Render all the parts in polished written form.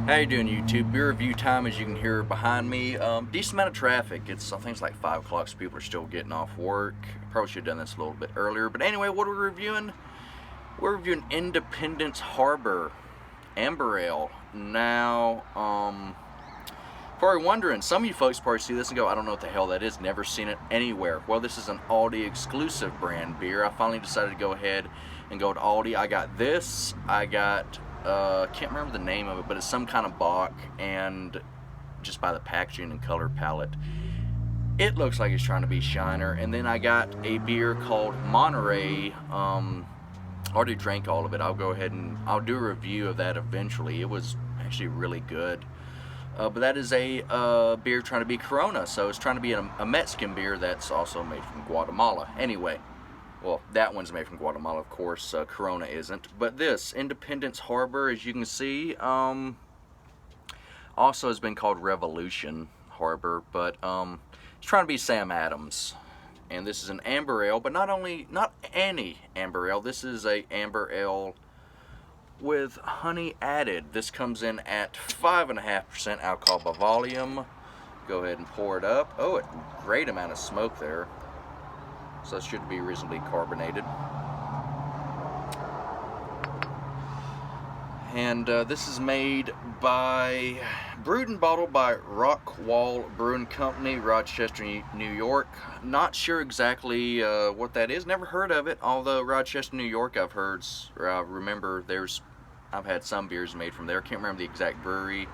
How you doing, YouTube? Beer review time, as you can hear behind me. Decent amount of traffic. I think it's like 5 o'clock, so people are still getting off work. Probably should have done this a little bit earlier. But anyway, what are we reviewing? We're reviewing Independence Harbor Amber Ale. Now, probably wondering, some of you folks probably see this and go, I don't know what the hell that is. Never seen it anywhere. Well, this is an Aldi exclusive brand beer. I finally decided to go ahead and go to Aldi. I got this. I got... can't remember the name of it, but it's some kind of bock, and just by the packaging and color palette, it looks like it's trying to be Shiner. And then I got a beer called Monterey. Already drank all of it. I'll go ahead and I'll do a review of that eventually. It was actually really good. But that is a beer trying to be Corona, so it's trying to be a Mexican beer that's also made from Guatemala. Anyway. Well, that one's made from Guatemala, of course. Corona isn't. But this, Independence Harbor, as you can see, also has been called Revolution Harbor. But it's trying to be Sam Adams. And this is an amber ale, but not any amber ale. This is a amber ale with honey added. This comes in at 5.5% alcohol by volume. Go ahead and pour it up. Oh, a great amount of smoke there. So it should be reasonably carbonated. And this is brewed and bottled by Rockwall Brewing Company, Rochester, New York. Not sure exactly what that is. Never heard of it. Although Rochester, New York, I've remember I've had some beers made from there. Can't remember the exact brewery.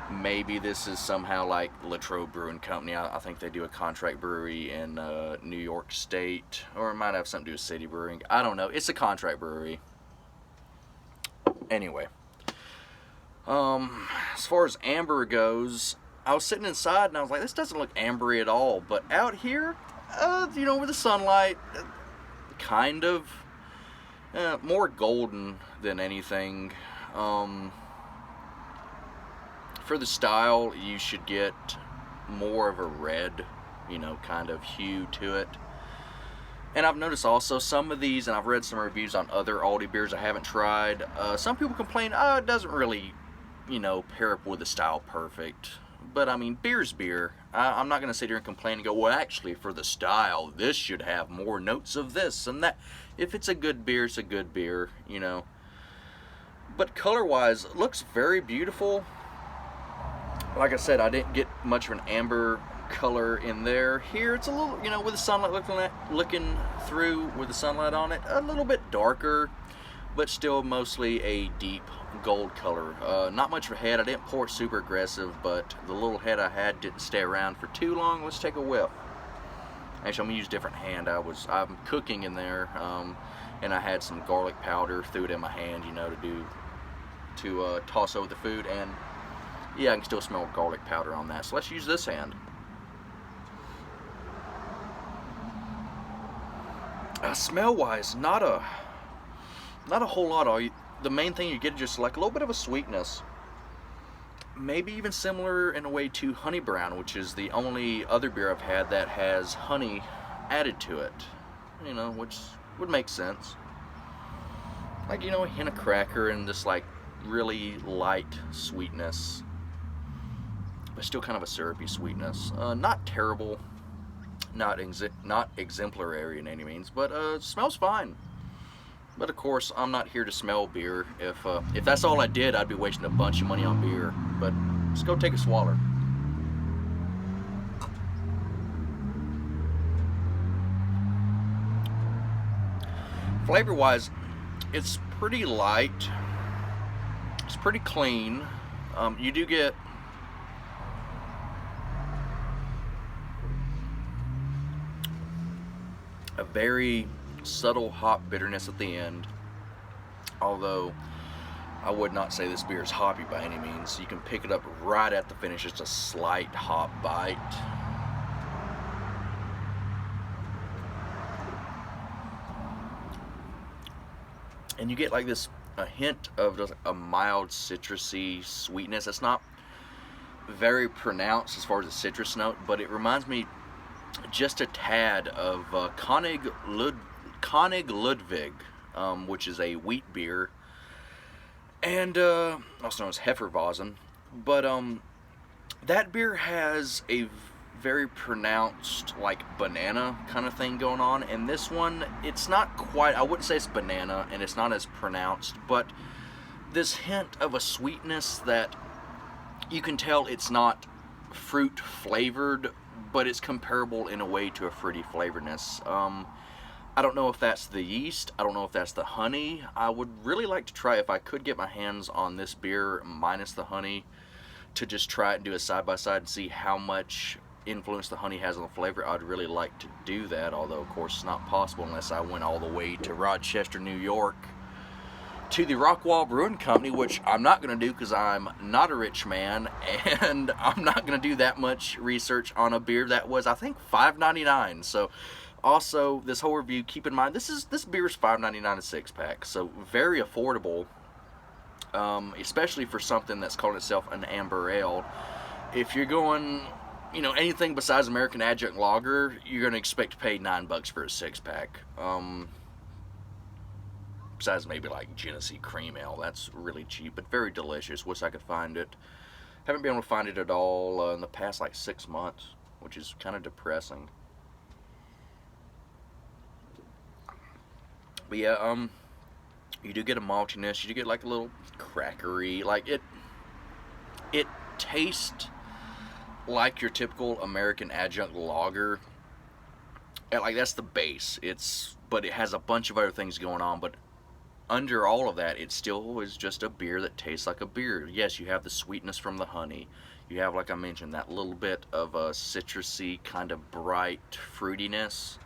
Maybe this is somehow like Latrobe Brewing Company. I think they do a contract brewery in New York State, or it might have something to do with City Brewing. I don't know. It's a contract brewery. Anyway, as far as amber goes, I was sitting inside and I was like, this doesn't look ambery at all. But out here, with the sunlight, kind of more golden than anything. For the style, you should get more of a red, kind of hue to it. And I've noticed also some of these, and I've read some reviews on other Aldi beers I haven't tried. Some people complain, it doesn't really, pair up with the style perfect. But I mean, beer's beer. I'm not going to sit here and complain and go, well, actually, for the style, this should have more notes of this and that. If it's a good beer, it's a good beer, But color-wise, it looks very beautiful. Like I said, I didn't get much of an amber color in there. Here it's a little, with the sunlight looking through with the sunlight on it, a little bit darker, but still mostly a deep gold color. Not much of a head. I didn't pour it super aggressive, but the little head I had didn't stay around for too long. Let's take a whiff. Actually, I'm gonna use a different hand. I'm cooking in there, and I had some garlic powder, threw it in my hand, to toss over the food, and yeah, I can still smell garlic powder on that. So let's use this hand. Smell-wise, not a whole lot. The main thing you get is just like a little bit of a sweetness. Maybe even similar in a way to Honey Brown, which is the only other beer I've had that has honey added to it. Which would make sense. Like, a hint of cracker and this like really light sweetness. But still kind of a syrupy sweetness. Not terrible, not exemplary in any means, but smells fine. But of course, I'm not here to smell beer. If that's all I did, I'd be wasting a bunch of money on beer. But let's go take a swallow. Flavor-wise, it's pretty light. It's pretty clean. You do get a very subtle hop bitterness at the end, although I would not say this beer is hoppy by any means. You can pick it up right at the finish, just a slight hop bite. And you get like a hint of just a mild citrusy sweetness. It's not very pronounced as far as the citrus note, but it reminds me just a tad of Konig Ludwig, which is a wheat beer. and also known as Hefeweizen. But that beer has a very pronounced like banana kind of thing going on, and this one, it's not quite, I wouldn't say it's banana, and it's not as pronounced, but this hint of a sweetness that you can tell it's not fruit flavored, but it's comparable in a way to a fruity flavoredness. I don't know if that's the yeast, I don't know if that's the honey. I would really like to try, if I could get my hands on this beer minus the honey, to just try it and do a side by side and see how much influence the honey has on the flavor. I'd really like to do that, although of course it's not possible unless I went all the way to Rochester, New York, to the Rockwall Brewing Company, which I'm not going to do because I'm not a rich man, and I'm not going to do that much research on a beer that was, I think, $5.99. So also, this whole review, keep in mind, this beer is $5.99 a six-pack, so very affordable, especially for something that's calling itself an amber ale. If you're going, you know, anything besides American Adjunct Lager, you're going to expect to pay $9 for a six-pack. Besides maybe like Genesee Cream Ale, that's really cheap, but very delicious. Wish I could find it. Haven't been able to find it at all in the past like 6 months, which is kind of depressing. But yeah, you do get a maltiness, you do get like a little crackery, like it tastes like your typical American Adjunct Lager. And like that's the base. But it has a bunch of other things going on, but under all of that, it still is just a beer that tastes like a beer. Yes, you have the sweetness from the honey. You have, like I mentioned, that little bit of a citrusy, kind of bright fruitiness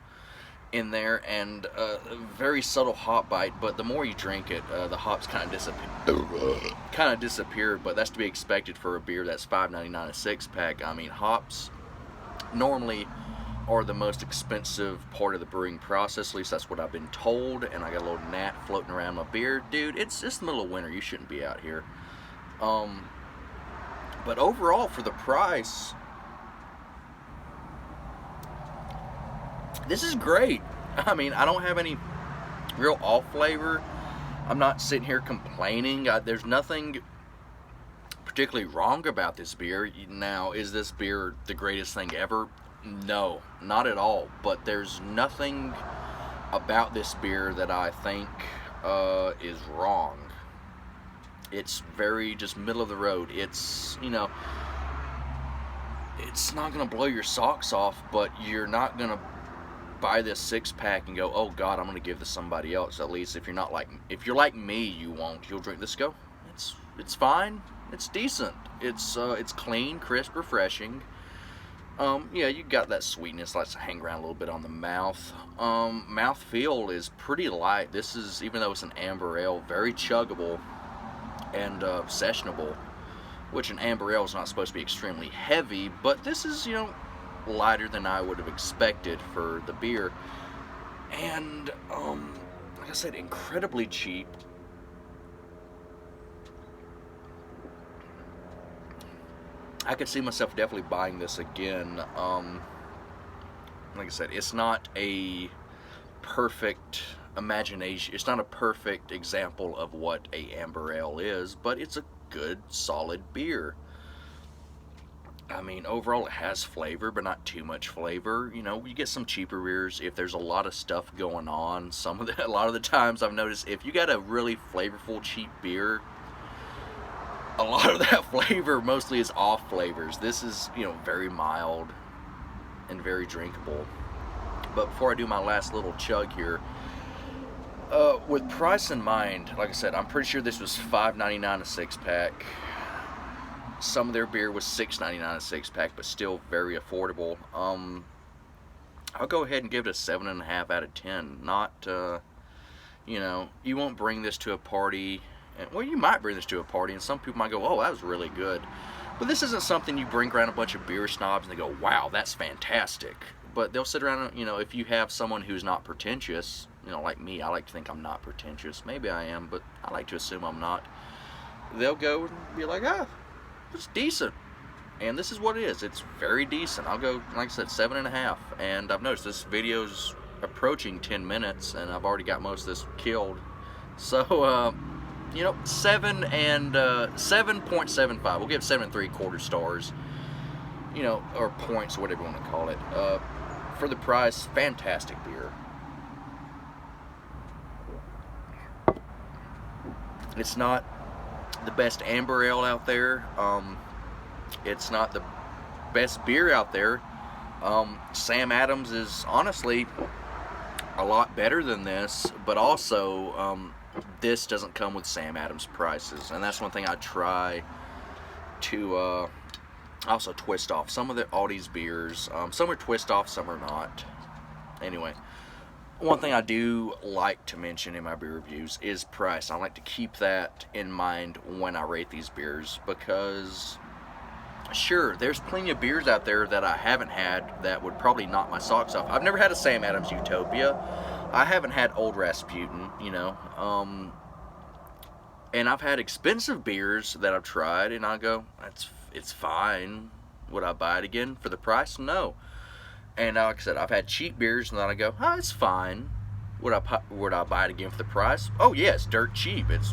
in there, and a very subtle hop bite, but the more you drink it, the hops kind of disappear, but that's to be expected for a beer that's $5.99 a six-pack. I mean, hops normally are the most expensive part of the brewing process, at least that's what I've been told, and I got a little gnat floating around my beer. Dude, it's the middle of winter, you shouldn't be out here. But overall, for the price, this is great. I mean, I don't have any real off flavor. I'm not sitting here complaining. There's nothing particularly wrong about this beer. Now, is this beer the greatest thing ever? No, not at all. But there's nothing about this beer that I think is wrong. It's very just middle of the road. It's, you know, it's not going to blow your socks off, but you're not going to buy this six-pack and go, oh God, I'm going to give this to somebody else. At least if you're like me, you won't. You'll drink this, go, it's fine. It's decent. It's clean, crisp, refreshing. Yeah, you got that sweetness, likes to hang around a little bit on the mouth. Mouth feel is pretty light. This is, even though it's an amber ale, very chuggable and sessionable, which an amber ale is not supposed to be extremely heavy, but this is, you know, lighter than I would have expected for the beer. And like I said, incredibly cheap. I could see myself definitely buying this again. Like I said, it's not a perfect imagination. It's not a perfect example of what a amber ale is, but it's a good, solid beer. I mean, overall it has flavor, but not too much flavor. You know, you get some cheaper beers if there's a lot of stuff going on. A lot of the times I've noticed if you got a really flavorful cheap beer, a lot of that flavor mostly is off flavors. This is, you know, very mild and very drinkable. But before I do my last little chug here, with price in mind, like I said, I'm pretty sure this was $5.99 a six-pack. Some of their beer was $6.99 a six-pack, but still very affordable. I'll go ahead and give it a 7.5 out of 10. Not, you know, you won't bring this to a party. Well, you might bring this to a party, and some people might go, oh, that was really good. But this isn't something you bring around a bunch of beer snobs and they go, wow, that's fantastic. But they'll sit around, you know, if you have someone who's not pretentious, you know, like me, I like to think I'm not pretentious. Maybe I am, but I like to assume I'm not. They'll go and be like, ah, it's decent. And this is what it is. It's very decent. I'll go, like I said, 7.5. And I've noticed this video's approaching 10 minutes, and I've already got most of this killed. So, you know, 7.75. We'll give 7.75 stars, you know, or points, or whatever you want to call it. For the price, fantastic beer. It's not the best amber ale out there. It's not the best beer out there. Sam Adams is honestly a lot better than this, but also this doesn't come with Sam Adams prices, and that's one thing I try to also twist off. Some of the Aldi's beers, some are twist off, some are not. Anyway, one thing I do like to mention in my beer reviews is price. I like to keep that in mind when I rate these beers, because sure, there's plenty of beers out there that I haven't had that would probably knock my socks off. I've never had a Sam Adams Utopia. I haven't had Old Rasputin, you know. And I've had expensive beers that I've tried, and I go, it's fine. Would I buy it again for the price? No. And like I said, I've had cheap beers, and then I go, oh, it's fine. Would I buy it again for the price? Oh yeah, it's dirt cheap. It's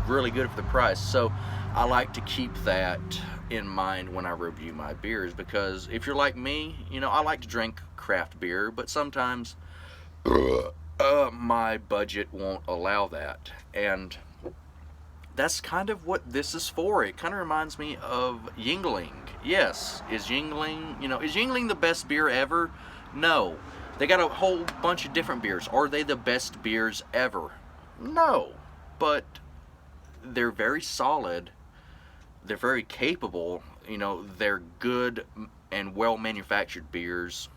really good for the price. So I like to keep that in mind when I review my beers, because if you're like me, you know, I like to drink craft beer, but sometimes my budget won't allow that, and that's kind of what this is for. It kind of reminds me of Yuengling. Yes, is Yuengling the best beer ever? No. They got a whole bunch of different beers. Are they the best beers ever? No. But they're very solid. They're very capable. You know, they're good and well manufactured beers,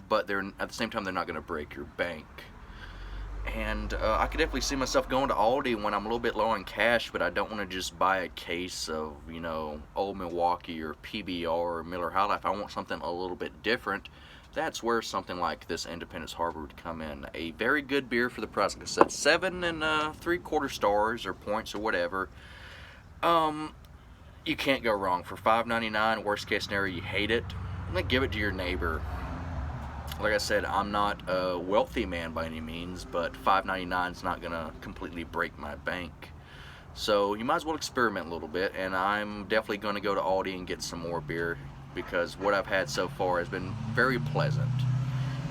but they're at the same time, they're not going to break your bank. And I could definitely see myself going to Aldi when I'm a little bit low on cash, but I don't want to just buy a case of, you know, Old Milwaukee or PBR or Miller High Life. I want something a little bit different. That's where something like this Independence Harbor would come in. A very good beer for the price. Like I said, 7.75 stars or points or whatever. You can't go wrong. For $5.99, worst case scenario, you hate it, I'm gonna give it to your neighbor. Like I said, I'm not a wealthy man by any means, but $5.99 is not going to completely break my bank. So you might as well experiment a little bit, and I'm definitely going to go to Aldi and get some more beer, because what I've had so far has been very pleasant.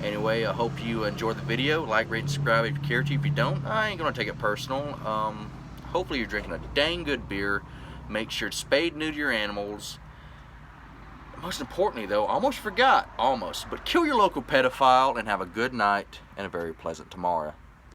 Anyway, I hope you enjoyed the video. Like, rate, and subscribe if you care to. If you don't, I ain't going to take it personal. Hopefully you're drinking a dang good beer. Make sure it's spayed new to your animals. Most importantly, though, almost forgot, but kill your local pedophile and have a good night and a very pleasant tomorrow.